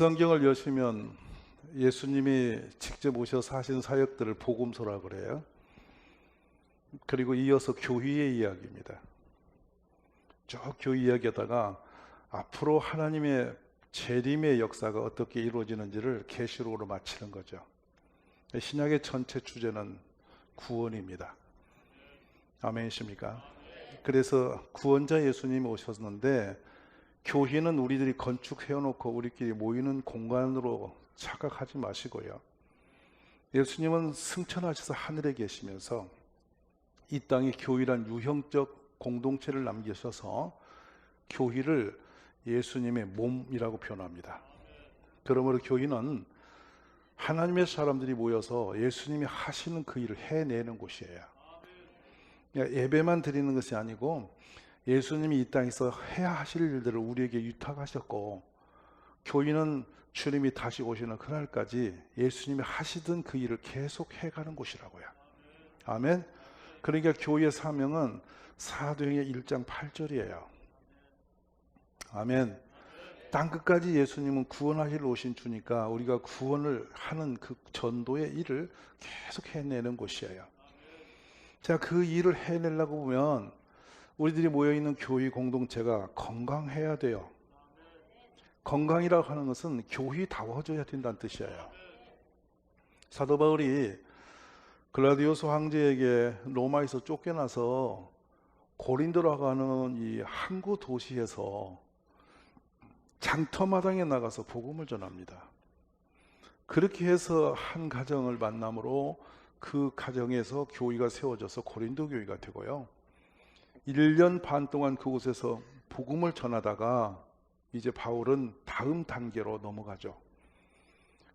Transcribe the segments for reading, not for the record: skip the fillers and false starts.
성경을 여시면 예수님이 직접 오셔서 하신 사역들을 복음서라 그래요. 그리고 이어서 교회의 이야기입니다. 쭉 교회 이야기하다가 앞으로 하나님의 재림의 역사가 어떻게 이루어지는지를 계시록으로 마치는 거죠. 신약의 전체 주제는 구원입니다. 아멘이십니까? 그래서 구원자 예수님이 오셨는데 교회는 우리들이 건축해놓고 우리끼리 모이는 공간으로 착각하지 마시고요. 예수님은 승천하셔서 하늘에 계시면서 이 땅에 교회란 유형적 공동체를 남기셔서 교회를 예수님의 몸이라고 표현합니다. 그러므로 교회는 하나님의 사람들이 모여서 예수님이 하시는 그 일을 해내는 곳이에요. 예배만 드리는 것이 아니고 예수님이 이 땅에서 해야 하실 일들을 우리에게 위탁하셨고, 교회는 주님이 다시 오시는 그날까지 예수님이 하시던 그 일을 계속 해가는 곳이라고요. 아멘. 그러니까 교회의 사명은 사도행전 1장 8절이에요. 아멘. 땅끝까지 예수님은 구원하시러 오신 주니까 우리가 구원을 하는 그 전도의 일을 계속 해내는 곳이에요. 자, 그 일을 해내려고 보면 우리들이 모여있는 교회 공동체가 건강해야 돼요. 건강이라고 하는 것은 교회다워져야 된다는 뜻이에요. 사도 바울이 글라디오스 황제에게 로마에서 쫓겨나서 고린도로 가는 이 항구 도시에서 장터마당에 나가서 복음을 전합니다. 그렇게 해서 한 가정을 만남으로 그 가정에서 교회가 세워져서 고린도 교회가 되고요. 1년 반 동안 그곳에서 복음을 전하다가 이제 바울은 다음 단계로 넘어가죠.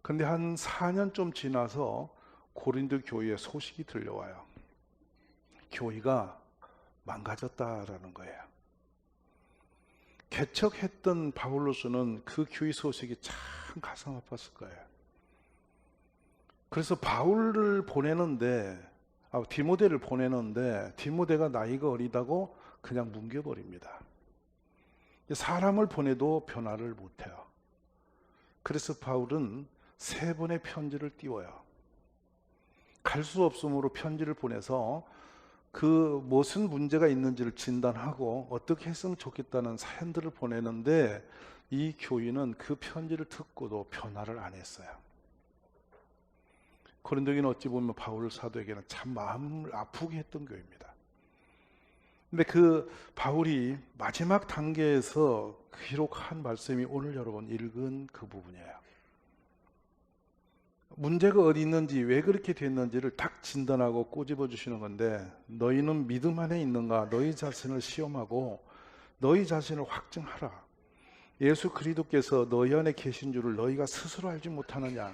근데 한 4년 좀 지나서 고린도 교회에 소식이 들려와요. 교회가 망가졌다라는 거예요. 개척했던 바울로서는 그 교회 소식이 참 가슴 아팠을 거예요. 그래서 바울을 보내는데, 디모데를 보내는데 디모데가 나이가 어리다고 그냥 뭉겨버립니다. 사람을 보내도 변화를 못해요. 그래서 바울은 3번의 편지를 띄워요. 갈 수 없으므로 편지를 보내서 그 무슨 문제가 있는지를 진단하고 어떻게 했으면 좋겠다는 사연들을 보내는데, 이 교인은 그 편지를 듣고도 변화를 안 했어요. 고린도교는 어찌 보면 바울 사도에게는 참 마음을 아프게 했던 교회입니다. 근데 그 바울이 마지막 단계에서 기록한 말씀이 오늘 여러분 읽은 그 부분이에요. 문제가 어디 있는지, 왜 그렇게 됐는지를 딱 진단하고 꼬집어 주시는 건데, 너희는 믿음 안에 있는가? 너희 자신을 시험하고 너희 자신을 확증하라. 예수 그리스도께서 너희 안에 계신 줄을 너희가 스스로 알지 못하느냐?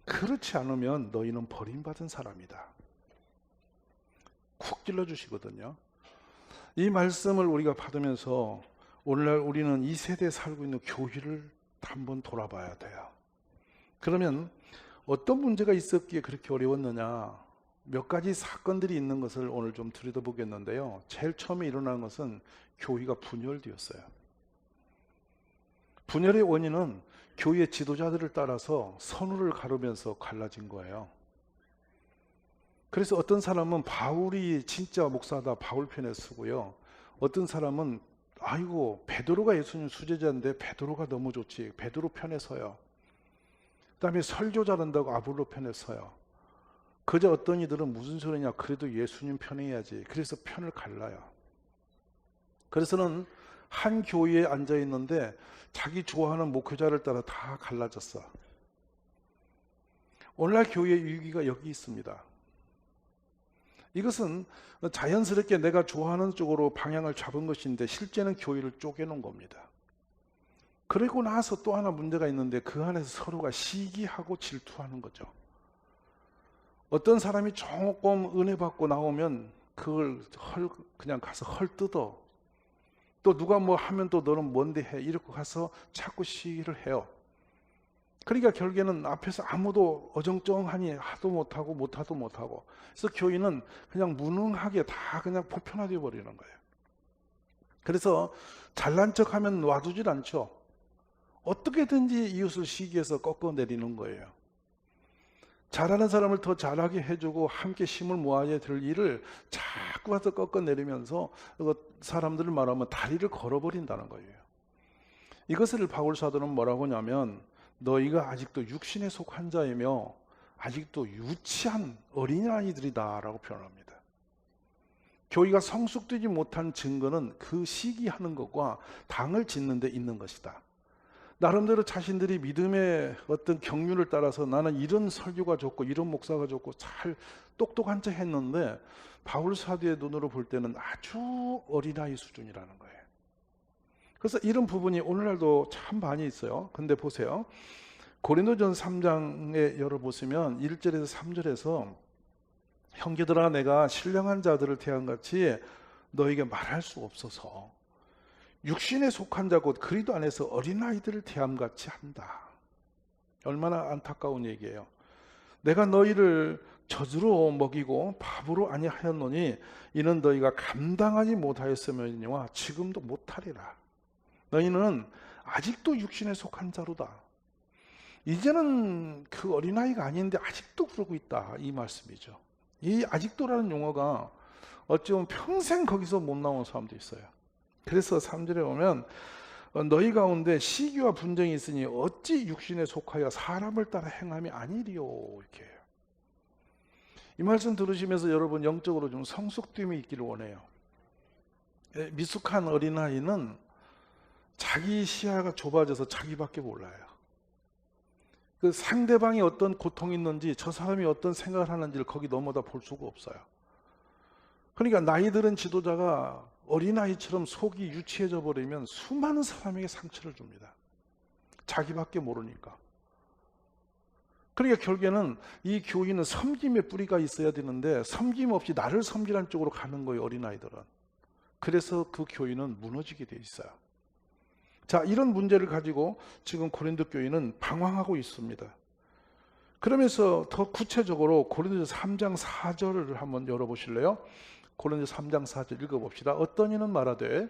그렇지 않으면 너희는 버림받은 사람이다. 쿡 찔러주시거든요. 이 말씀을 우리가 받으면서 오늘날 우리는 이 세대에 살고 있는 교회를 한번 돌아봐야 돼요. 그러면 어떤 문제가 있었기에 그렇게 어려웠느냐, 몇 가지 사건들이 있는 것을 오늘 좀 들여다보겠는데요. 제일 처음에 일어난 것은 교회가 분열되었어요. 분열의 원인은 교회 지도자들을 따라서 선우를 가르면서 갈라진 거예요. 그래서 어떤 사람은 바울이 진짜 목사다, 바울 편에 서고요. 어떤 사람은 아이고 베드로가 예수님 수제자인데 베드로가 너무 좋지, 베드로 편에 서요. 그 다음에 설교 잘한다고 아볼로 편에 서요. 그저 어떤 이들은 무슨 소리냐, 그래도 예수님 편에 해야지. 그래서 편을 갈라요. 그래서는 한 교회에 앉아 있는데 자기 좋아하는 목회자를 따라 다 갈라졌어. 오늘날 교회의 위기가 여기 있습니다. 이것은 자연스럽게 내가 좋아하는 쪽으로 방향을 잡은 것인데 실제는 교회를 쪼개놓은 겁니다. 그리고 나서 또 하나 문제가 있는데, 그 안에서 서로가 시기하고 질투하는 거죠. 어떤 사람이 조금 은혜 받고 나오면 그걸 그냥 가서 헐뜯어. 또 누가 뭐 하면 또 너는 뭔데 해, 이렇게 가서 자꾸 시기를 해요. 그러니까 결국에는 앞에서 아무도 어정쩡하니 하도 못하고 못하도 못하고, 그래서 교인은 그냥 무능하게 다 그냥 보편화되어 버리는 거예요. 그래서 잘난 척하면 놔두질 않죠. 어떻게든지 이웃을 시기해서 꺾어내리는 거예요. 잘하는 사람을 더 잘하게 해주고 함께 힘을 모아야 될 일을 자꾸 와서 꺾어내리면서 사람들을 말하면 다리를 걸어버린다는 거예요. 이것을 바울 사도는 뭐라고 하냐면 너희가 아직도 육신에 속한 자이며 아직도 유치한 어린아이들이다 라고 표현합니다. 교회가 성숙되지 못한 증거는 그 시기하는 것과 당을 짓는 데 있는 것이다. 나름대로 자신들이 믿음의 어떤 경륜을 따라서 나는 이런 설교가 좋고 이런 목사가 좋고 잘 똑똑한 척 했는데 바울 사도의 눈으로 볼 때는 아주 어린아이 수준이라는 거예요. 그래서 이런 부분이 오늘날도 참 많이 있어요. 근데 보세요. 고린도전서 3장에 열어보시면 1절에서 3절에서 형제들아 내가 신령한 자들을 대함같이 너에게 말할 수 없어서 육신에 속한 자 곧 그리스도 안에서 어린아이들을 대함같이 한다. 얼마나 안타까운 얘기예요. 내가 너희를 젖으로 먹이고 밥으로 아니하였노니 이는 너희가 감당하지 못하였음이니와 지금도 못하리라. 너희는 아직도 육신에 속한 자로다. 이제는 그 어린아이가 아닌데 아직도 그러고 있다 이 말씀이죠. 이 아직도라는 용어가 어찌 보면 평생 거기서 못 나온 사람도 있어요. 그래서 3절에 보면 너희 가운데 시기와 분쟁이 있으니 어찌 육신에 속하여 사람을 따라 행함이 아니리요 이렇게 해요. 이 말씀 들으시면서 여러분 영적으로 좀 성숙됨이 있기를 원해요. 미숙한 어린아이는 자기 시야가 좁아져서 자기밖에 몰라요. 그 상대방이 어떤 고통이 있는지 저 사람이 어떤 생각을 하는지를 거기 넘어다 볼 수가 없어요. 그러니까 나이 들은 지도자가 어린아이처럼 속이 유치해져 버리면 수많은 사람에게 상처를 줍니다. 자기밖에 모르니까. 그러니까 결국에는 이 교인은 섬김의 뿌리가 있어야 되는데 섬김 없이 나를 섬기라는 쪽으로 가는 거예요, 어린아이들은. 그래서 그 교인은 무너지게 돼 있어요. 자, 이런 문제를 가지고 지금 고린도 교인은 방황하고 있습니다. 그러면서 더 구체적으로 고린도서 3장 4절을 한번 열어보실래요? 고린도서 3장 4절 읽어봅시다. 어떤 이는 말하되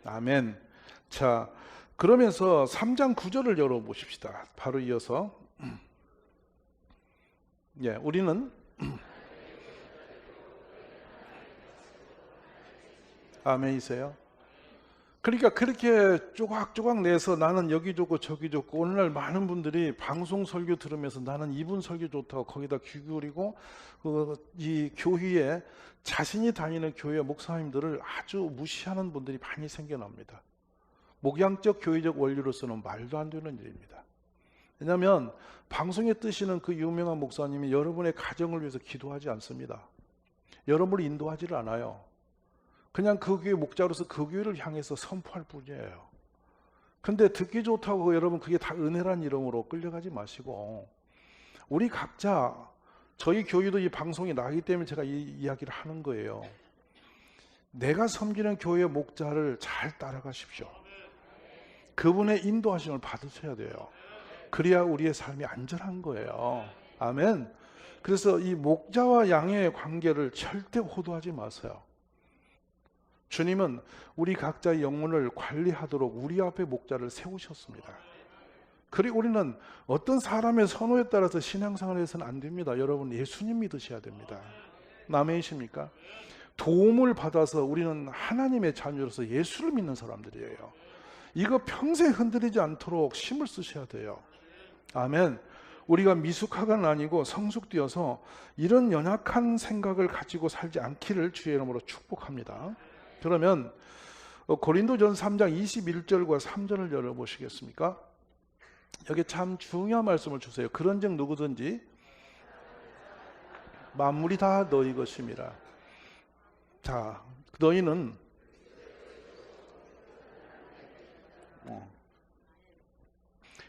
아멘. 자, 그러면서 3장 9절을 열어보십시다. 바로 이어서 우리는 아멘이세요? 그러니까 그렇게 조각조각 내서 나는 여기 좋고 저기 좋고 오늘날 많은 분들이 방송 설교 들으면서 나는 이분 설교 좋다고 거기다 귀 기울이고 이 교회에 자신이 다니는 교회 목사님들을 아주 무시하는 분들이 많이 생겨납니다. 목양적 교회적 원리로서는 말도 안 되는 일입니다. 왜냐하면 방송에 뜨시는 그 유명한 목사님이 여러분의 가정을 위해서 기도하지 않습니다. 여러분을 인도하지를 않아요. 그냥 그 교회 목자로서 그 교회를 향해서 선포할 뿐이에요. 근데 듣기 좋다고 여러분 그게 다 은혜란 이름으로 끌려가지 마시고 우리 각자 저희 교회도 이 방송이 나기 때문에 제가 이 이야기를 하는 거예요. 내가 섬기는 교회 목자를 잘 따라가십시오. 그분의 인도하심을 받으셔야 돼요. 그래야 우리의 삶이 안전한 거예요. 아멘. 그래서 이 목자와 양의 관계를 절대 호도하지 마세요. 주님은 우리 각자의 영혼을 관리하도록 우리 앞에 목자를 세우셨습니다. 그리고 우리는 어떤 사람의 선호에 따라서 신앙생활을 해서는 안 됩니다. 여러분 예수님 믿으셔야 됩니다. 아멘이십니까? 도움을 받아서 우리는 하나님의 자녀로서 예수를 믿는 사람들이에요. 이거 평생 흔들리지 않도록 힘을 쓰셔야 돼요. 아멘. 우리가 미숙하건 아니고 성숙되어서 이런 연약한 생각을 가지고 살지 않기를 주의 이름으로 축복합니다. 그러면 고린도전서 3장 21절과 3절을 열어보시겠습니까? 여기 참 중요한 말씀을 주세요. 그런즉 누구든지 만물이 다 너희 것임이라. 자, 너희는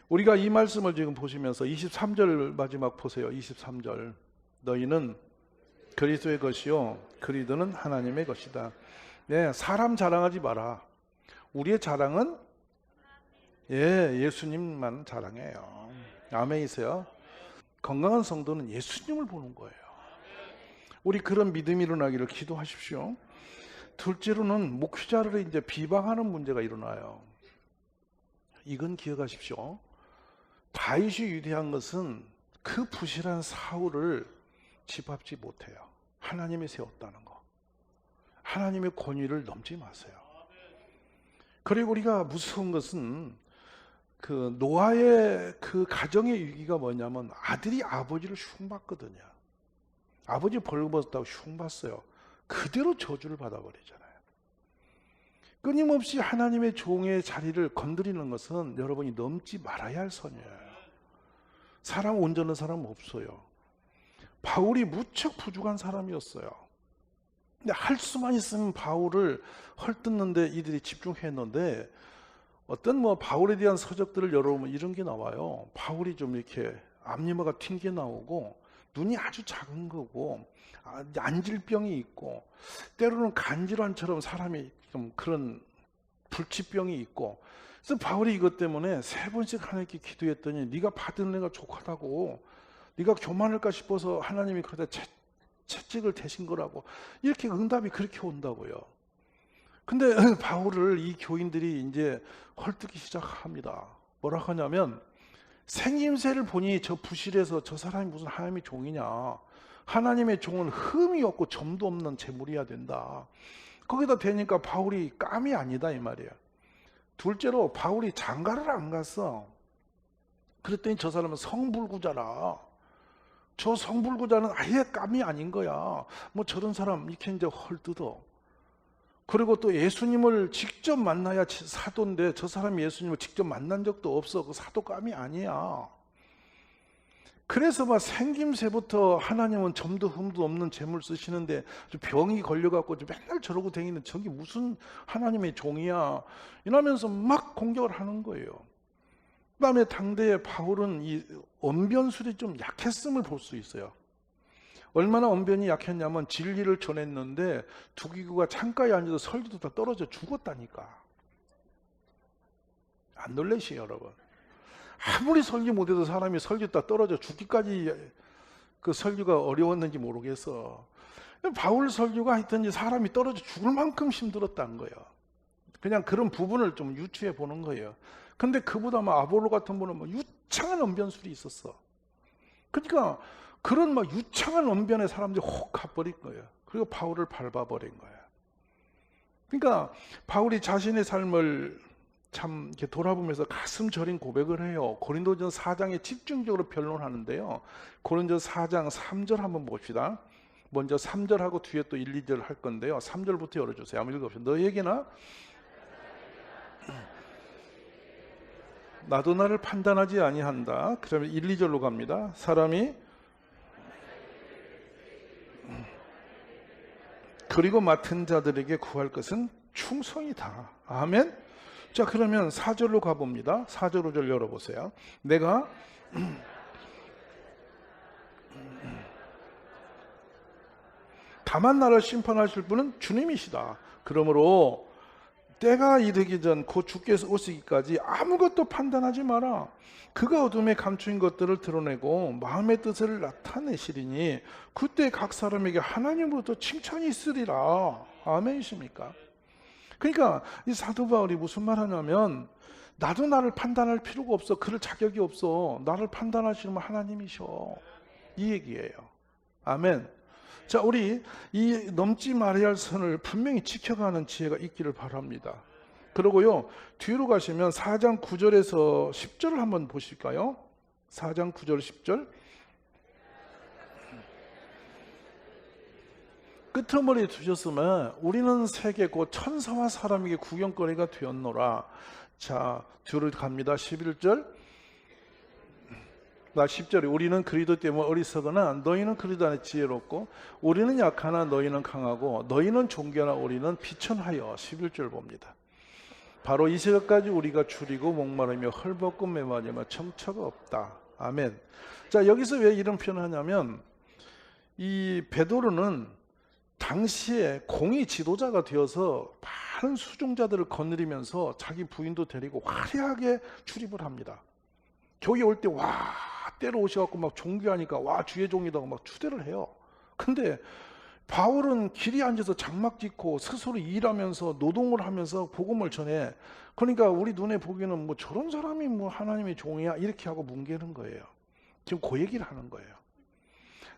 우리가 이 말씀을 지금 보시면서 23절 마지막 보세요. 23절 너희는 그리스도의 것이요 그리스도는 하나님의 것이다. 네, 사람 자랑하지 마라. 우리의 자랑은 예수님만 자랑해요. 아멘이세요? 건강한 성도는 예수님을 보는 거예요. 우리 그런 믿음이 일어나기를 기도하십시오. 둘째로는 목회자를 이제 비방하는 문제가 일어나요. 이건 기억하십시오. 다윗이 위대한 것은 그 부실한 사울을 짓밟지 못해요. 하나님이 세웠다는 거. 하나님의 권위를 넘지 마세요. 그리고 우리가 무서운 것은 그 노아의 그 가정의 위기가 뭐냐면 아들이 아버지를 흉봤거든요. 아버지 벌거벗었다고 흉봤어요. 그대로 저주를 받아버리잖아요. 끊임없이 하나님의 종의 자리를 건드리는 것은 여러분이 넘지 말아야 할 선이에요. 사람 온전한 사람은 없어요. 바울이 무척 부족한 사람이었어요. 근데 할 수만 있으면 바울을 헐뜯는데 이들이 집중했는데 어떤 뭐 바울에 대한 서적들을 열어보면 이런 게 나와요. 바울이 좀 이렇게 앞니모가 튕겨 나오고 눈이 아주 작은 거고 안질병이 있고 때로는 간질환처럼 사람이 좀 그런 불치병이 있고 그래서 바울이 이것 때문에 3번씩 하나님께 기도했더니 네가 받은 애가 족하다고 네가 교만할까 싶어서 하나님이 그러다 채찍을 대신 거라고 이렇게 응답이 그렇게 온다고요. 근데 바울을 이 교인들이 이제 헐뜯기 시작합니다. 뭐라 하냐면 생김새를 보니 저 부실해서 저 사람이 무슨 하나님의 종이냐. 하나님의 종은 흠이 없고 점도 없는 재물이어야 된다. 거기다 대니까 바울이 깜이 아니다 이 말이에요. 둘째로 바울이 장가를 안 갔어. 그랬더니 저 사람은 성불구자라. 저 성불구자는 아예 깜이 아닌 거야. 뭐 저런 사람 이렇게 이제 헐뜯어. 그리고 또 예수님을 직접 만나야 사도인데 저 사람이 예수님을 직접 만난 적도 없어. 그 사도감이 아니야. 그래서 막 생김새부터 하나님은 점도 흠도 없는 재물 쓰시는데 병이 걸려갖고 맨날 저러고 다니는 저기 무슨 하나님의 종이야 이러면서 막 공격을 하는 거예요. 그 다음에 당대에 바울은 이 언변술이 좀 약했음을 볼 수 있어요. 얼마나 언변이 약했냐면 진리를 전했는데 두기구가 창가에 앉아서 설교도 다 떨어져 죽었다니까. 안 놀라시요 여러분? 아무리 설교 못해도 사람이 설교 다 떨어져 죽기까지 그 설교가 어려웠는지 모르겠어. 바울 설교가 하여튼 사람이 떨어져 죽을 만큼 힘들었다는 거예요. 그냥 그런 부분을 좀 유추해 보는 거예요. 근데 그보다 막 아볼로 같은 분은 뭐 유창한 언변술이 있었어. 그러니까 그런 막 유창한 언변에 사람들이 혹 가버린 거예요. 그리고 바울을 밟아버린 거예요. 그러니까 바울이 자신의 삶을 참 이렇게 돌아보면서 가슴 저린 고백을 해요. 고린도전서 4장에 집중적으로 변론하는데요. 고린도전서 4장 3절 한번 봅시다. 먼저 3절하고 뒤에 또 1, 2절 할 건데요. 3절부터 열어주세요. 한번 읽어봅시다. 너에게나 나도 나를 판단하지 아니한다. 그러면 1, 2절로 갑니다. 사람이 그리고 맡은 자들에게 구할 것은 충성이다. 아멘. 자, 그러면 4절로 가봅니다. 4절, 5절 열어보세요. 내가 다만 나를 심판하실 분은 주님이시다. 그러므로 때가 이르기 전 곧 주께서 오시기까지 아무것도 판단하지 마라. 그가 어둠에 감추인 것들을 드러내고 마음의 뜻을 나타내시리니 그때 각 사람에게 하나님으로부터 칭찬이 있으리라. 아멘이십니까? 그러니까 이 사도 바울이 무슨 말 하냐면 나도 나를 판단할 필요가 없어. 그럴 자격이 없어. 나를 판단하시는 분 하나님이셔. 이 얘기예요. 아멘. 자, 우리 이 넘지 말아야 할 선을 분명히 지켜가는 지혜가 있기를 바랍니다. 그리고요, 뒤로 가시면 4장 9절에서 10절을 한번 보실까요? 4장 9절 10절. 끄트머리에 두셨으면 우리는 세계 곧 천사와 사람에게 구경거리가 되었노라. 자, 뒤로 갑니다. 11절. 나 10절에 우리는 그리스도 때문에 어리석으나 너희는 그리스도 안에 지혜롭고 우리는 약하나 너희는 강하고 너희는 존귀하나 우리는 비천하여. 11절 봅니다. 바로 이 시각까지 우리가 줄이고 목마르며 헐벗고 메마르며 청처가 없다. 아멘. 자, 여기서 왜 이런 표현을 하냐면 이 베드로는 당시에 공의 지도자가 되어서 많은 수종자들을 거느리면서 자기 부인도 데리고 화려하게 출입을 합니다. 교회 올 때 와 때로 오셔갖고 막 종교하니까 와 주의 종이라고 막 추대를 해요. 근데 바울은 길에 앉아서 장막 짓고 스스로 일하면서 노동을 하면서 복음을 전해. 그러니까 우리 눈에 보기에는 뭐 저런 사람이 뭐 하나님의 종이야 이렇게 하고 뭉개는 거예요. 지금 그 얘기를 하는 거예요.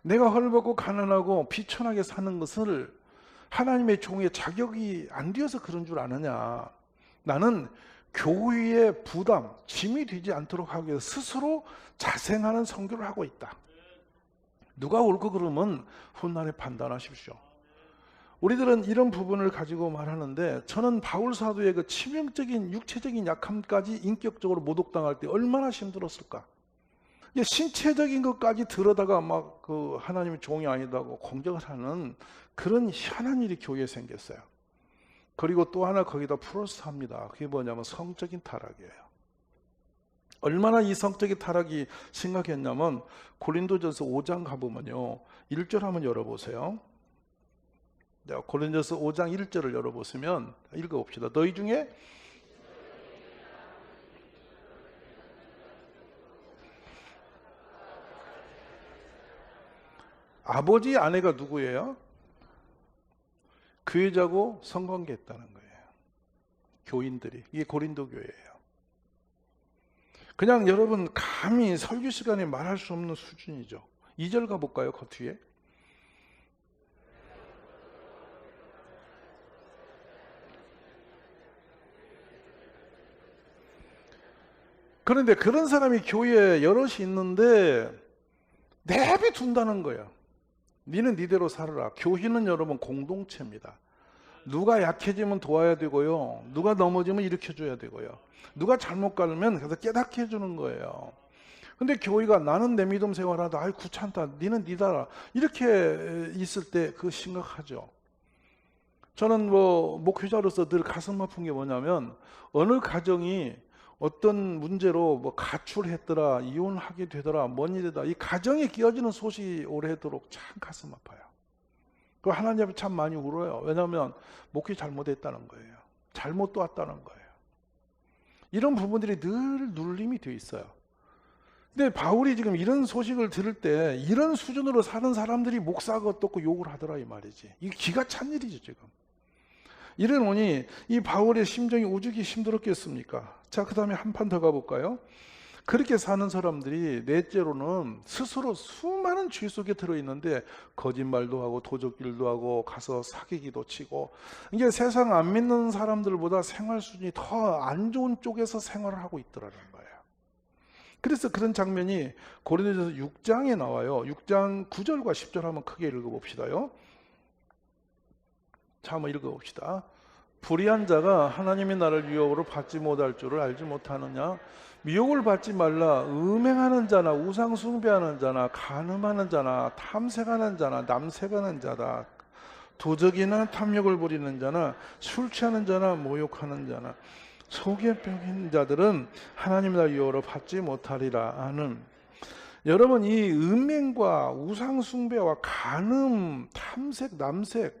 내가 헐벗고 가난하고 비천하게 사는 것을 하나님의 종의 자격이 안 되어서 그런 줄 아느냐. 나는 교회의 부담, 짐이 되지 않도록 하기 위해서 스스로 자생하는 선교를 하고 있다. 누가 옳고 그름은 훗날에 판단하십시오. 우리들은 이런 부분을 가지고 말하는데, 저는 바울 사도의 그 치명적인 육체적인 약함까지 인격적으로 모독당할 때 얼마나 힘들었을까. 신체적인 것까지 들어다가 막 그 하나님의 종이 아니다고 공격을 하는 그런 희한한 일이 교회에 생겼어요. 그리고 또 하나 거기다 플러스 합니다. 그게 뭐냐면 성적인 타락이에요. 얼마나 이 성적인 타락이 심각했냐면 고린도전서 5장 가보면요, 1절 한번 열어보세요. 고린도전서 5장 1절을 열어보시면 읽어봅시다. 너희 중에 아버지 아내가 누구예요? 교회자고 성관계했다는 거예요. 교인들이. 이게 고린도 교회예요. 그냥 여러분 감히 설교 시간에 말할 수 없는 수준이죠. 2절 가볼까요? 그 뒤에. 그런데 그런 사람이 교회에 여럿이 있는데 내비둔다는 거예요. 니는 니대로 살아라. 교회는 여러분 공동체입니다. 누가 약해지면 도와야 되고요, 누가 넘어지면 일으켜줘야 되고요, 누가 잘못 가면 그래서 깨닫게 해주는 거예요. 근데 교회가 나는 내 믿음 생활하다, 아이 귀찮다, 니는 니다라, 이렇게 있을 때 그거 심각하죠. 저는 뭐 목회자로서 늘 가슴 아픈 게 뭐냐면, 어느 가정이 어떤 문제로 뭐 가출했더라, 이혼하게 되더라, 뭔 일이다, 이 가정에 끼어지는 소식이 오래도록 참 가슴 아파요. 그 하나님 앞에 참 많이 울어요. 왜냐하면 목회 잘못했다는 거예요. 잘못 왔다는 거예요. 이런 부분들이 늘 눌림이 되어 있어요. 근데 바울이 지금 이런 소식을 들을 때 이런 수준으로 사는 사람들이 목사가 어떻고 욕을 하더라 이 말이지. 이게 기가 찬 일이죠 지금. 이러노니 이 바울의 심정이 오죽이 힘들었겠습니까? 자, 그 다음에 한 판 더 가볼까요? 그렇게 사는 사람들이 넷째로는 스스로 수많은 죄 속에 들어있는데 거짓말도 하고 도적질도 하고 가서 사기기도 치고, 이게 세상 안 믿는 사람들보다 생활 수준이 더 안 좋은 쪽에서 생활을 하고 있더라는 거예요. 그래서 그런 장면이 고린도전서 6장에 나와요. 6장 9절과 10절 한번 크게 읽어봅시다요. 자, 한번 읽어봅시다. 불의한 자가 하나님의 나를 유혹으로 받지 못할 줄을 알지 못하느냐? 미혹을 받지 말라. 음행하는 자나 우상 숭배하는 자나 간음하는 자나 탐색하는 자나 남색하는 자다. 도적이나 탐욕을 부리는 자나 술 취하는 자나 모욕하는 자나 속에 병인 자들은 하나님의 나를 유혹으로 받지 못하리라 하는. 여러분, 이 음행과 우상 숭배와 간음, 탐색, 남색,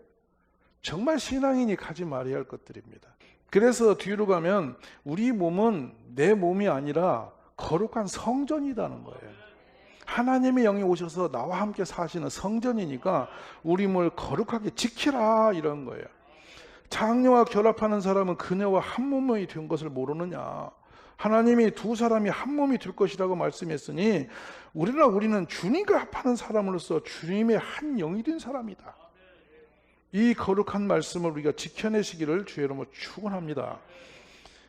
정말 신앙인이 가지 말아야 할 것들입니다. 그래서 뒤로 가면 우리 몸은 내 몸이 아니라 거룩한 성전이라는 거예요. 하나님의 영이 오셔서 나와 함께 사시는 성전이니까 우리 몸을 거룩하게 지키라 이런 거예요. 장녀와 결합하는 사람은 그녀와 한 몸이 된 것을 모르느냐. 하나님이 두 사람이 한 몸이 될 것이라고 말씀했으니 우리는 주님과 합하는 사람으로서 주님의 한 영이 된 사람이다. 이 거룩한 말씀을 우리가 지켜내시기를 주의 이름으로 축원합니다.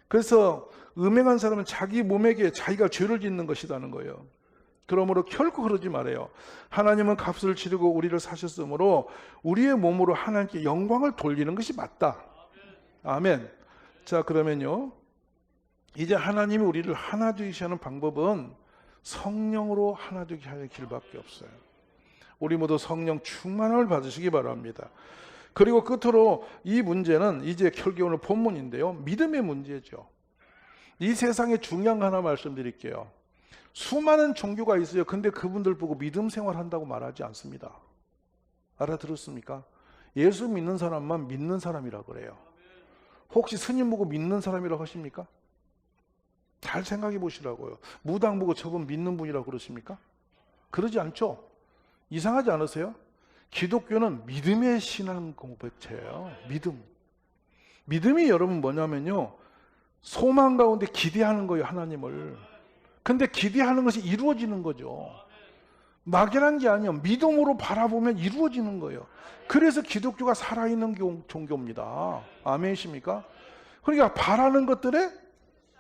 그래서 음행한 사람은 자기 몸에게 자기가 죄를 짓는 것이라는 거예요. 그러므로 결코 그러지 말아요. 하나님은 값을 치르고 우리를 사셨으므로 우리의 몸으로 하나님께 영광을 돌리는 것이 맞다. 아멘. 자, 그러면요, 이제 하나님이 우리를 하나 되게 하는 방법은 성령으로 하나 되게 하는 길밖에 없어요. 우리 모두 성령 충만을 받으시기 바랍니다. 그리고 끝으로 이 문제는 이제 결국 오늘 본문인데요, 믿음의 문제죠. 이 세상에 중요한 거 하나 말씀드릴게요. 수많은 종교가 있어요. 근데 그분들 보고 믿음 생활한다고 말하지 않습니다. 알아들었습니까? 예수 믿는 사람만 믿는 사람이라 그래요. 혹시 스님 보고 믿는 사람이라고 하십니까? 잘 생각해 보시라고요. 무당 보고 저분 믿는 분이라고 그러십니까? 그러지 않죠? 이상하지 않으세요? 기독교는 믿음의 신앙 공백체예요. 믿음이 여러분 뭐냐면요, 소망 가운데 기대하는 거예요, 하나님을. 근데 기대하는 것이 이루어지는 거죠. 막연한 게 아니에요. 믿음으로 바라보면 이루어지는 거예요. 그래서 기독교가 살아있는 종교입니다. 아멘이십니까? 그러니까 바라는 것들의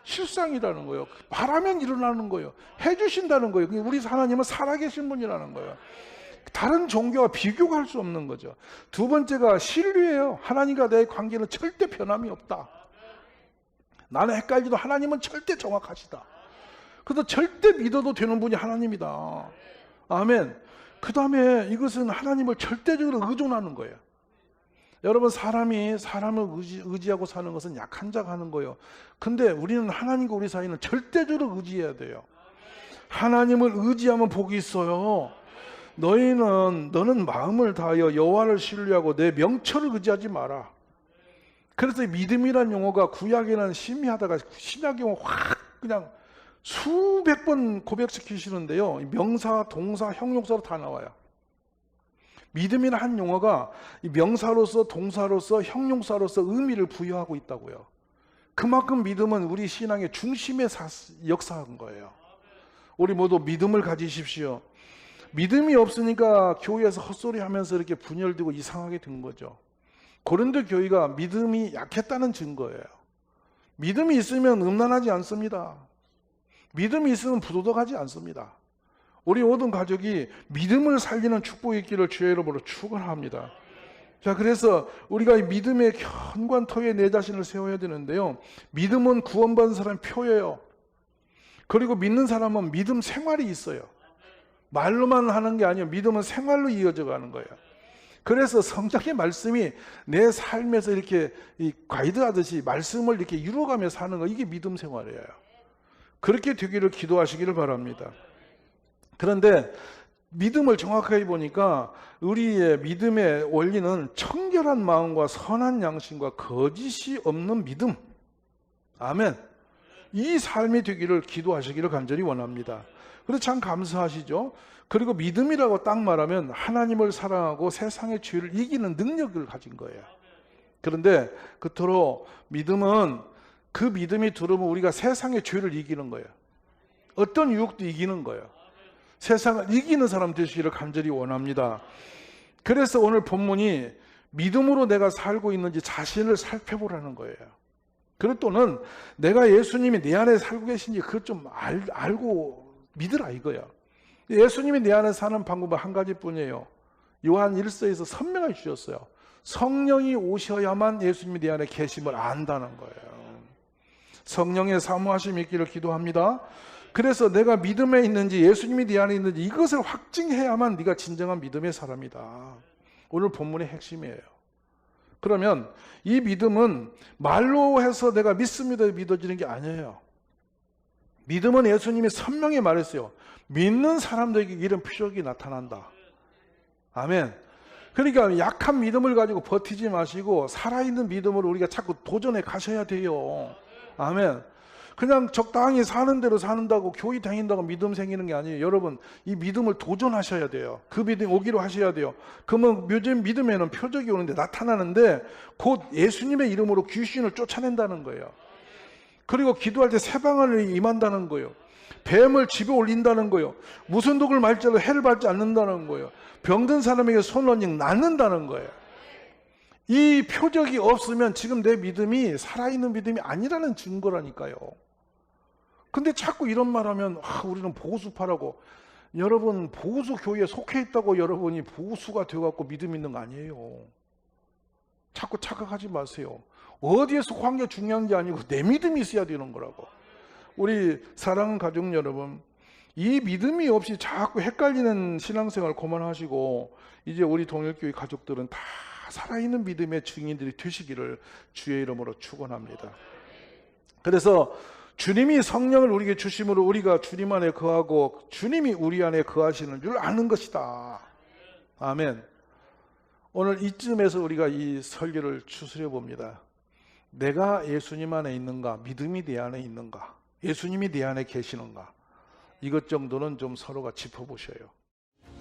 실상이라는 거예요. 바라면 일어나는 거예요. 해주신다는 거예요. 우리 하나님은 살아계신 분이라는 거예요. 다른 종교와 비교가 할 수 없는 거죠. 두 번째가 신뢰예요. 하나님과 내 관계는 절대 변함이 없다. 나는 헷갈리도 하나님은 절대 정확하시다. 그래서 절대 믿어도 되는 분이 하나님이다. 아멘. 그 다음에 이것은 하나님을 절대적으로 의존하는 거예요. 여러분, 사람을 의지하고 사는 것은 약한 자가 하는 거예요. 근데 우리는 하나님과 우리 사이는 절대적으로 의지해야 돼요. 하나님을 의지하면 복이 있어요. 너는 마음을 다하여 여호와를 신뢰하고 내 명철을 의지하지 마라. 그래서 믿음이란 용어가 구약에는 신미하다가 신약에 확 그냥 수백 번 고백시키시는데요, 명사, 동사, 형용사로 다 나와요. 믿음이라는 한 용어가 명사로서, 동사로서, 형용사로서 의미를 부여하고 있다고요. 그만큼 믿음은 우리 신앙의 중심에 역사한 거예요. 우리 모두 믿음을 가지십시오. 믿음이 없으니까 교회에서 헛소리 하면서 이렇게 분열되고 이상하게 된 거죠. 고린도 교회가 믿음이 약했다는 증거예요. 믿음이 있으면 음란하지 않습니다. 믿음이 있으면 부도덕하지 않습니다. 우리 모든 가족이 믿음을 살리는 축복이 있기를 주의 이름으로 축원합니다. 자, 그래서 우리가 이 믿음의 현관터에 내 자신을 세워야 되는데요, 믿음은 구원받은 사람의 표예요. 그리고 믿는 사람은 믿음 생활이 있어요. 말로만 하는 게 아니에요. 믿음은 생활로 이어져 가는 거예요. 그래서 성경의 말씀이 내 삶에서 이렇게 가이드하듯이 말씀을 이렇게 이루어가며 사는 거, 이게 믿음 생활이에요. 그렇게 되기를 기도하시기를 바랍니다. 그런데 믿음을 정확하게 보니까 우리의 믿음의 원리는 청결한 마음과 선한 양심과 거짓이 없는 믿음. 아멘. 이 삶이 되기를 기도하시기를 간절히 원합니다. 그래서 참 감사하시죠. 그리고 믿음이라고 딱 말하면 하나님을 사랑하고 세상의 죄를 이기는 능력을 가진 거예요. 그런데 그토록 믿음은, 그 믿음이 들어오면 우리가 세상의 죄를 이기는 거예요. 어떤 유혹도 이기는 거예요. 세상을 이기는 사람 되시기를 간절히 원합니다. 그래서 오늘 본문이 믿음으로 내가 살고 있는지 자신을 살펴보라는 거예요. 그리고 또는 내가 예수님이 내 안에 살고 계신지 그것 좀 알고 믿으라 이거야. 예수님이 내 안에 사는 방법은 한 가지뿐이에요. 요한 1서에서 설명해 주셨어요. 성령이 오셔야만 예수님이 내 안에 계심을 안다는 거예요. 성령의 사모하심이 있기를 기도합니다. 그래서 내가 믿음에 있는지 예수님이 네 안에 있는지 이것을 확증해야만 네가 진정한 믿음의 사람이다. 오늘 본문의 핵심이에요. 그러면 이 믿음은 말로 해서 내가 믿습니다 믿어지는 게 아니에요. 믿음은 예수님이 선명히 말했어요. 믿는 사람들에게 이런 표적이 나타난다. 아멘. 그러니까 약한 믿음을 가지고 버티지 마시고 살아있는 믿음으로 우리가 자꾸 도전해 가셔야 돼요. 아멘. 그냥 적당히 사는 대로 사는다고 교회 다닌다고 믿음 생기는 게 아니에요. 여러분, 이 믿음을 도전하셔야 돼요. 그 믿음 오기로 하셔야 돼요. 그러면 요즘 믿음에는 표적이 오는데 나타나는데 곧 예수님의 이름으로 귀신을 쫓아낸다는 거예요. 그리고 기도할 때 새방을 임한다는 거예요. 뱀을 집에 올린다는 거예요. 무슨 독을 말지라도 해를 받지 않는다는 거예요. 병든 사람에게 손을 얹으면 낫는다는 거예요. 이 표적이 없으면 지금 내 믿음이 살아있는 믿음이 아니라는 증거라니까요. 근데 자꾸 이런 말 하면 우리는 보수파라고. 여러분, 보수 교회에 속해 있다고 여러분이 보수가 되어갖고 믿음 있는 거 아니에요. 자꾸 착각하지 마세요. 어디에 속한 게 중요한 게 아니고 내 믿음이 있어야 되는 거라고. 우리 사랑하는 가족 여러분, 이 믿음이 없이 자꾸 헷갈리는 신앙생활 그만하시고 이제 우리 동일교회 가족들은 다 살아있는 믿음의 증인들이 되시기를 주의 이름으로 축원합니다. 그래서 주님이 성령을 우리에게 주심으로 우리가 주님 안에 거하고 주님이 우리 안에 거하시는 줄 아는 것이다. 아멘. 오늘 이쯤에서 우리가 이 설교를 추스려 봅니다. 내가 예수님 안에 있는가? 믿음이 내 안에 있는가? 예수님이 내 안에 계시는가? 이것 정도는 좀 서로가 짚어보셔요.